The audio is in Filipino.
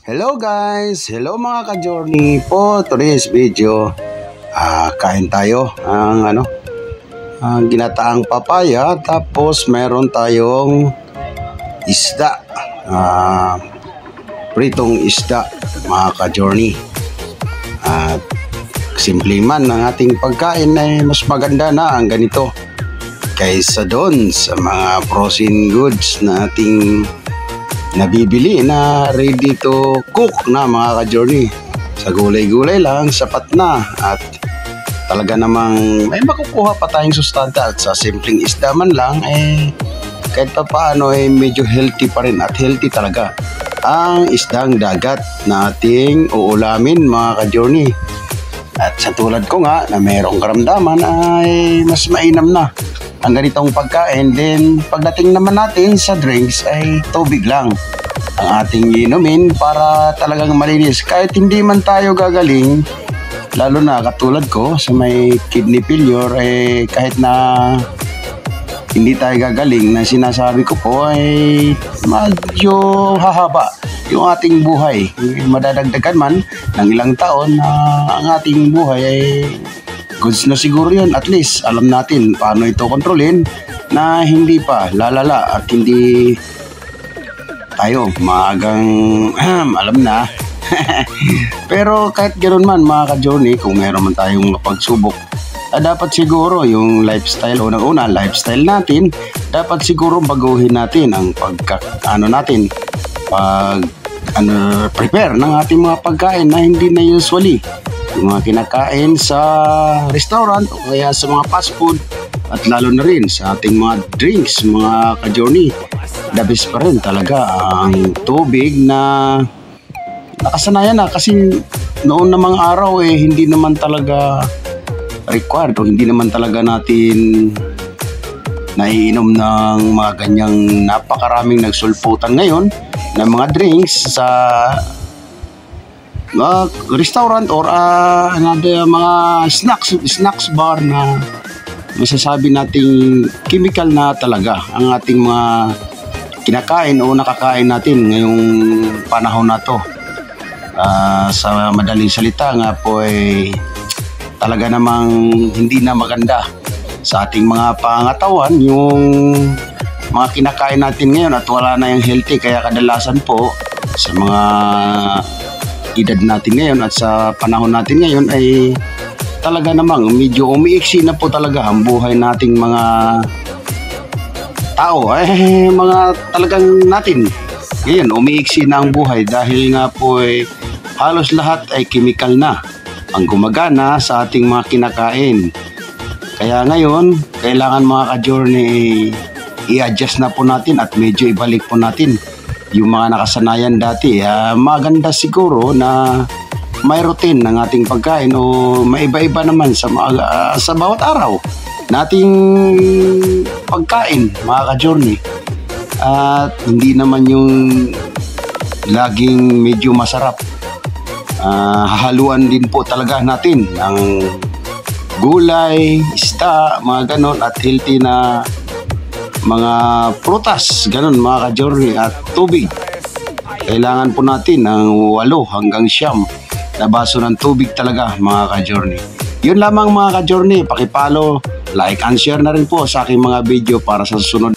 Hello guys! Hello mga ka-journey po. Today's video, kain tayo ang ginataang papaya, tapos meron tayong isda, pritong isda mga ka-journey. At simple man ang ating pagkain ay mas maganda na ang ganito kaysa doon sa mga frozen goods na ating nabibili na ready to cook na mga ka-journey. Sa gulay-gulay lang, sapat na. At talaga namang may makukuha pa tayong sustansya. At sa simpleng isda man lang, kahit pa paano medyo healthy pa rin. At healthy talaga ang isdang dagat na ating uulamin mga ka-journey. At sa tulad ko nga na mayroong karamdaman ay mas mainam na ang ganitong pagkain. Then pagdating naman natin sa drinks ay tubig lang ang ating inumin para talagang malinis. Kahit hindi man tayo gagaling, lalo na katulad ko sa may kidney failure, kahit na hindi tayo gagaling, na sinasabi ko po ay medyo hahaba yung ating buhay. Madadagdagan man ng ilang taon ang ating buhay ay goods na siguro yun. At least alam natin paano ito kontrolin na hindi pa lalala at hindi tayo maagang alam na. Pero kahit ganoon man mga ka-journey, kung meron man tayong pagsubok, dapat siguro yung lifestyle, unang-una lifestyle natin, dapat siguro baguhin natin ang prepare ng ating mga pagkain na hindi na usually yung mga kinakain sa restaurant o kaya sa mga fast food. At lalo na rin sa ating mga drinks mga ka-journey, the best pa rin talaga ang tubig na nakasanayan na. Kasi noon namang araw hindi naman talaga required o hindi naman talaga natin naiinom ng mga ganyang napakaraming nagsulputan ngayon ng mga drinks sa restaurant or mga snacks bar na masasabi nating chemical na talaga ang ating mga kinakain o nakakain natin ngayong panahon na to. Sa madaling salita nga po talaga namang hindi na maganda sa ating mga pangatawan yung mga kinakain natin ngayon, at wala na yung healthy. Kaya kadalasan po sa mga edad natin ngayon at sa panahon natin ngayon ay talaga namang medyo umiiksi na po talaga ang buhay nating mga tao. Mga talagang natin ngayon umiiksi na ang buhay dahil nga po halos lahat ay chemical na ang gumagana sa ating mga kinakain. Kaya ngayon kailangan mga ka-journey i-adjust na po natin at medyo ibalik po natin yung mga nakasanayan dati. Maganda siguro na may routine ng ating pagkain o maiba-iba naman sa bawat araw nating pagkain mga ka-journey. At hindi naman yung laging medyo masarap. Hahaluan din po talaga natin ng gulay, isda, mga ganon, at healthy na mga prutas, ganon mga ka-journey. At tubig, kailangan po natin ng 8 hanggang 9 na baso ng tubig talaga mga ka-journey. Yun lamang mga ka-journey, pakipollow, like and share na rin po sa aking mga video para sa susunod.